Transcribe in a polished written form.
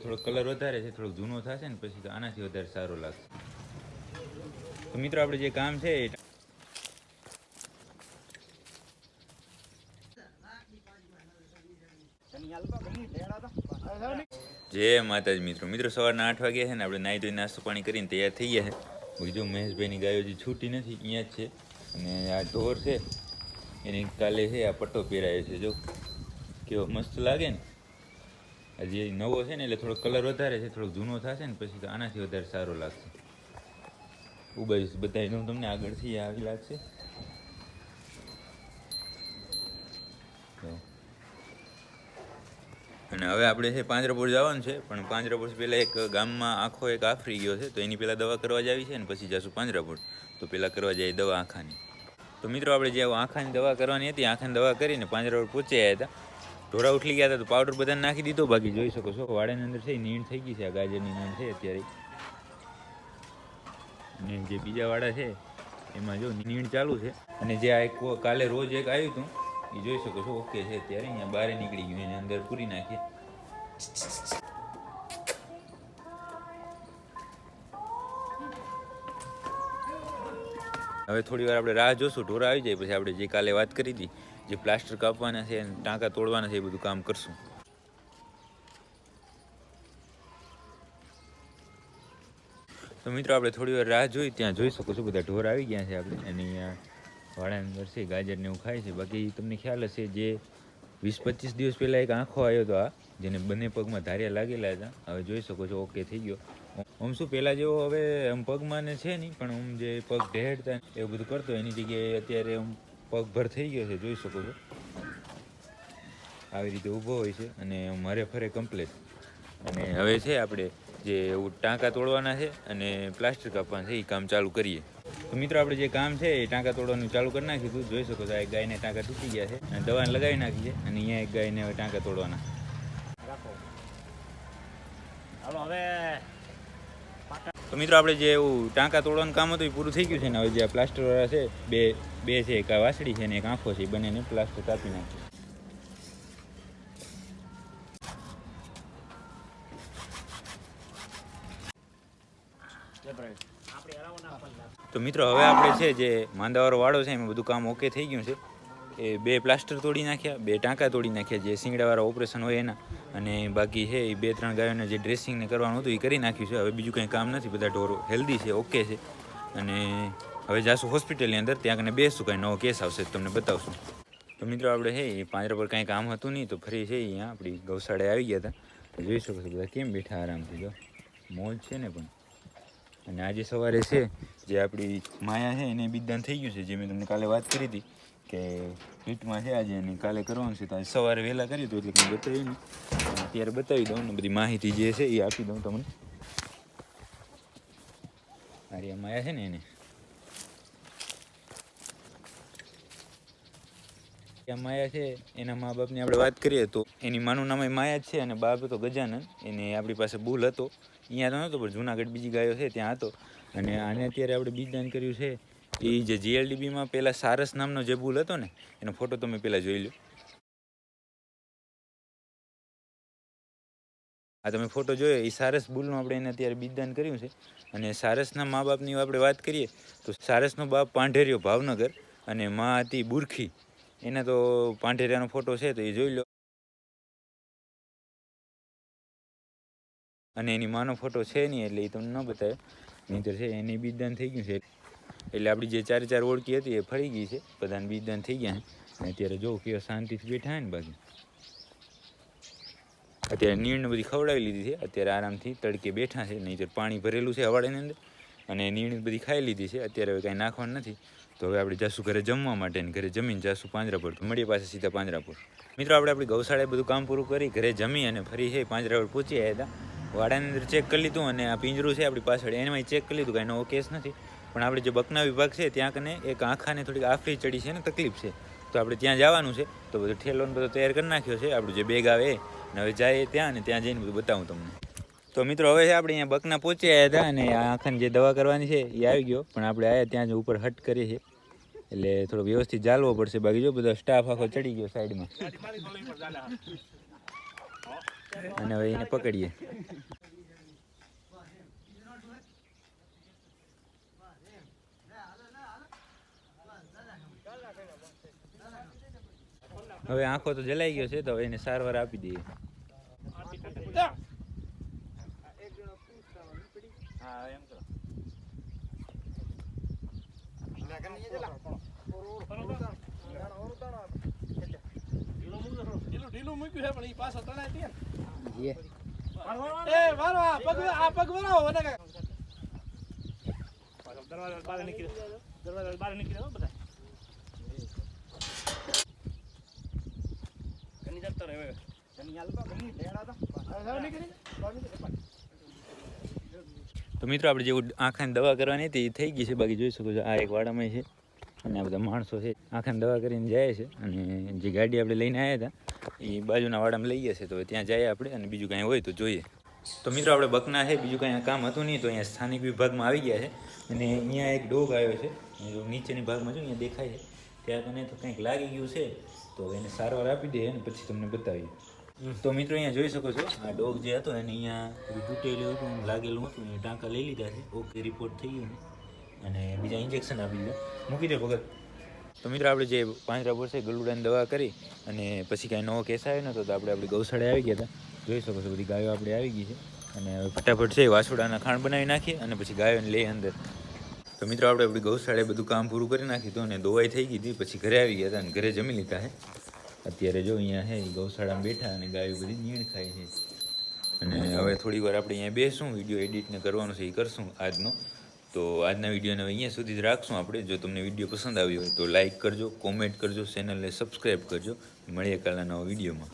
થોડો કલર વધારે છે, થોડોક જૂનો થશે ને પછી તો આનાથી વધારે સારો લાગશે. તો મિત્રો આપણે જે કામ છે જય માતાજી. મિત્રો સવારના 8 વાગ્યા છે ને આપણે નાહી ધોઈ નાસ્તો પાણી કરીને તૈયાર થઈ ગયા છે. જો મહેશભાઈની ગાયો જે છૂટી નથી અહીંયા જ છે, અને આ ઢોર છે એની કાલે છે આ પટ્ટો પહેરાયો છે. જો કેવો મસ્ત લાગે ને. હજી નવો છે ને એટલે થોડો કલર વધારે છે, થોડોક જૂનો થશે ને પછી તો આનાથી વધારે સારો લાગશે. ઉબાઈશ બધા હું તમને આગળથી આવી લાગશે. અને હવે આપણે છે પાંજરાપોળ જવાનું છે, પણ પાંજરાપોળ પહેલાં એક ગામમાં આંખો એક આફરી ગયો છે, તો એની પહેલાં દવા કરવા જ આવી છે ને પછી જઈશું પાંજરાપોળ. તો પહેલાં કરવા જાય દવા આંખાની. તો મિત્રો આપણે જે આંખાની દવા કરવાની હતી, આંખાની દવા કરીને પાંજરાપોળ પહોંચી આવ્યા હતા. ઢોરા ઉઠલી ગયા હતા તો પાવડર બધાને નાખી દીધો. બાકી જોઈ શકો છો વાડાની અંદર છે નીણ થઈ ગઈ છે, આ ગાજરની નીણ છે અત્યારે. અને જે બીજા વાડા છે એમાં જો નીણ ચાલુ છે. અને જે આ એક કાલે રોજ એક આવ્યું હતું એ જોઈ શકો છો ઓકે છે અત્યારે. અહીંયા બહાર નીકળી ગયું, એની અંદર પૂરી નાખીએ. હવે થોડી વાર આપણે રાહ જોશું, ઢોરા આવી જાય પછી આપણે જે કાલે વાત કરી હતી, જે પ્લાસ્ટર કાપવાના છે અને ટાંકા તોડવાના છે એ બધું કામ કરશું. તો મિત્રો આપણે થોડી વાર રાહ જોઈ, ત્યાં જોઈ શકો છો બધા ઢોર આવી ગયા છે આપણે. અને અહીંયા વાડાની અંદર છે ગાજરને એવું ખાય છે. બાકી તમને ખ્યાલ હશે જે 20-25 દિવસ પહેલાં એક આંખો આવ્યો હતો, આ જેને બંને પગમાં ધારિયા લાગેલા હતા. હવે જોઈ શકો છો ઓકે થઈ ગયો. આમ શું પહેલાં જેવો હવે આમ પગમાં ને છે નહીં, પણ આમ જે પગ ઢેડતા એવું બધું કરતો એની જગ્યાએ અત્યારે આમ પગભર થઈ ગયો છે. જોઈ શકો છો આવી રીતે ઊભો હોય છે અને મારે ફરે કમ્પ્લેટ. અને હવે છે આપણે જે એવું ટાંકા તોડવાના છે અને પ્લાસ્ટર કાપવાના છે એ કામ ચાલુ કરીએ. તો મિત્રો આપણે જે કામ છે એ ટાંકા તોડવાનું ચાલુ કરી નાખ્યું હતું. જોઈ શકો છો એક ગાયને ટાંકા તૂટી ગયા છે અને દવાને લગાવી નાખી છે. અને અહીંયા એક ગાયને હવે ટાંકા તોડવાના. તો મિત્રો આપણે જે એવું ટાંકા તોડવાનું કામ હતું એ પૂરું થઈ ગયું છે ને હવે જે આ પ્લાસ્ટરવાળા છે બે છે, એક આ વાસળી છે ને એક આંખો છે, બંનેને પ્લાસ્ટર કાપી નાખ્યું. તો મિત્રો હવે આપણે છે જે માંદાવાળો વાડો છે એમાં બધું કામ ઓકે થઈ ગયું છે. એ 2 પ્લાસ્ટર તોડી નાખ્યા, 2 ટાંકા તોડી નાખ્યા જે શિંગડાવાળા ઓપરેશન હોય એના. અને બાકી છે એ 2-3 ગાયોને જે ડ્રેસિંગને કરવાનું હતું એ કરી નાખ્યું છે. હવે બીજું કંઈ કામ નથી, બધા ઢોરો હેલ્ધી છે, ઓકે છે. અને હવે જાશું હોસ્પિટલની અંદર, ત્યાં કને બેસશું, કાંઈ નવો કેસ આવશે તમને બતાવશું. તો મિત્રો આપણે છે એ પાંજરા પર કાંઈ કામ હતું નહીં, તો ફરી છે અહીંયા આપણી ગૌશાળાએ આવી ગયા હતા. તો જોઈ શકો છો બધા કેમ બેઠા આરામથી. જો મોજ છે ને પણ. અને આજે સવારે છે જે આપણી માયા છે એને બીજદાન થઈ ગયું છે, જે મેં તમને કાલે વાત કરી હતી કે પેટમાં છે આજે અને કાલે કરવાનું છે. તો આજે સવારે વહેલા કર્યું હતું એટલે કંઈ બતાવ્યું નહીં. અત્યારે બતાવી દઉં ને બધી માહિતી જે છે એ આપી દઉં તમને. મારી માયા છે ને એને માયા છે એના મા બાપની આપણે વાત કરીએ તો એની માનું નામ માયા જ છે અને બાપ હતો ગજાનન. એને આપણી પાસે બુલ હતો, અહીંયા તો નહોતો પણ જુનાગઢ બીજી ગાયો છે ત્યાં હતો. અને આને અત્યારે આપણે બીજદાન કર્યું છે એ જે જીએલડીબીમાં પહેલાં સારસ નામનો જે બુલ હતો ને એનો ફોટો તમે પહેલાં જોઈ લો. આ તમે ફોટો જોયો એ સારસ બુલનું આપણે એને અત્યારે બીજદાન કર્યું છે. અને સારસના મા બાપની આપણે વાત કરીએ તો સારસનો બાપ પાંઢેરિયો ભાવનગર અને મા હતી બુરખી. એના તો પાંઢેરિયાનો ફોટો છે તો એ જોઈ લો. અને એની માનો ફોટો છે નહીં એટલે એ તમને ન બતાવે, નહીંતર છે એની બીજદાન થઈ ગયું છે. એટલે આપણી જે 4 ઓળખી હતી એ ફરી ગઈ છે, બધાને બીજદાન થઈ ગયા છે. અને અત્યારે જો કેવો શાંતિથી બેઠા ને. બાકી અત્યારે નીણ બધી ખવડાવી લીધી છે, અત્યારે આરામથી તડકે બેઠા છે. નહીંતર પાણી ભરેલું છે હવાડાની અંદર અને નીણ બધી ખાઈ લીધી છે. અત્યારે હવે કાંઈ નાખવાનું નથી. તો હવે આપણે જઈશું ઘરે જમવા માટે ને ઘરે જમીને જઈશું પાંજરાપોળ. તો મળીએ પાસે સીધા પાંજરાપોળ. મિત્રો આપણી ગૌશાળાએ બધું કામ પૂરું કરી ઘરે જમી અને ફરી છે પાંજરાપોળ પહોંચી આવ્યા હતા. વાડાની અંદર ચેક કરી લીધું અને આ પિંજરું છે આપણી પાછળ એમાં ચેક કરી લીધું, કાંઈ નવો કેસ નથી. પણ આપણે જે બકના વિભાગ છે ત્યાં કને એક આંખાને થોડીક આફરી ચડી છે ને તકલીફ છે, તો આપણે ત્યાં જવાનું છે. તો બધું ઠેલોને બધો તૈયાર કરી નાખ્યો છે, આપણું જે બેગ આવે એ. અને હવે જાય ત્યાં ને ત્યાં જઈને બધું બતાવું તમને. તો મિત્રો હવે છે આપણે અહીંયા બકના પહોંચી આવ્યા હતા અને આ આંખાને જે દવા કરવાની છે એ આવી ગયો. પણ આપણે આવ્યા ત્યાં જ ઉપર હટ કરીએ છીએ એટલે થોડો વ્યવસ્થિત ચાલવો પડશે. બાકી જો બધો સ્ટાફ આખો ચડી ગયો સાઈડમાં. અને હવે એને પકડીએ. હવે આંખો તો જલાઈ ગયો છે તો હવે એને સારવાર આપી દઈએ. ઢીલું મૂક્યું છે પણ ઈ પાછો તણાય દે ને. એ વારો આ પગ વરાવો ને દરવાજો બહાર નીકળ્યો બધા કની જતો રહે કની હાલવા કની ઢેડા તો નીકળી. તો મિત્રો આપણે જેવું આંખાની દવા કરવાની હતી એ થઈ ગઈ છે. બાકી જોઈ શકો છો આ એક વાડામાં છે અને આ બધા માણસો છે આંખાની દવા કરીને જાય છે. અને જે ગાડી આપણે લઈને આવ્યા હતા એ બાજુના વાડામાં લઈ ગયા છે તો ત્યાં જઈએ આપણે અને બીજું કાંઈ હોય તો જોઈએ. તો મિત્રો આપણે બકના છે બીજું કાંઈ કામ હતું નહીં તો અહીંયા સ્થાનિક વિભાગમાં આવી ગયા છે. અને અહીંયા એક ડોગ આવ્યો છે નીચેની ભાગમાં જો અહીંયા દેખાય છે ત્યાં તને તો કંઈક લાગી ગયું છે તો એને સારવાર આપી દે અને પછી તમને બતાવીએ. તો મિત્રો અહીંયા જોઈ શકો છો આ ડોગ જે હતો એને અહીંયા તૂટેલું હતું લાગેલું હતું એ ટાંકા લઈ લીધા છે. ઓકે રિપોર્ટ થઈ ગયો અને બીજા ઇન્જેક્શન આપી દીધા. મૂકી દે ભગત. તો મિત્રો આપણે જે પાંજરા પર છે ગલુડાની દવા કરી અને પછી કાંઈ નવો કેસ આવ્યો નતો તો આપણે આપણી ગૌશાળાએ આવી ગયા હતા. જોઈ શકો છો બધી ગાયો આપણે આવી ગઈ છે અને હવે ફટાફટ છે વાસોડાના ખાણ બનાવી નાખીએ અને પછી ગાયોને લઈ અંદર. તો મિત્રો આપણે આપણી ગૌશાળાએ બધું કામ પૂરું કરી નાખ્યું હતું અને દવાઈ થઈ ગઈ હતી. પછી ઘરે આવી ગયા હતા અને ઘરે જમી લીધા છે. અત્યારે જો અહીંયા છે ગૌશાળામાં બેઠા અને ગાયો બધી નીણ ખાય છે. અને હવે થોડી વાર આપણે અહીંયા બેસું વિડીયો એડિટને કરવાનું છે એ કરશું આજનો. તો આજના વિડીયોને અહીંયા સુધી જ રાખશું આપણે. જો તમને વિડીયો પસંદ આવ્યો હોય તો લાઇક કરજો, કોમેન્ટ કરજો, ચેનલને સબસ્ક્રાઈબ કરજો. મળીએ કાલના નવા વિડીયોમાં.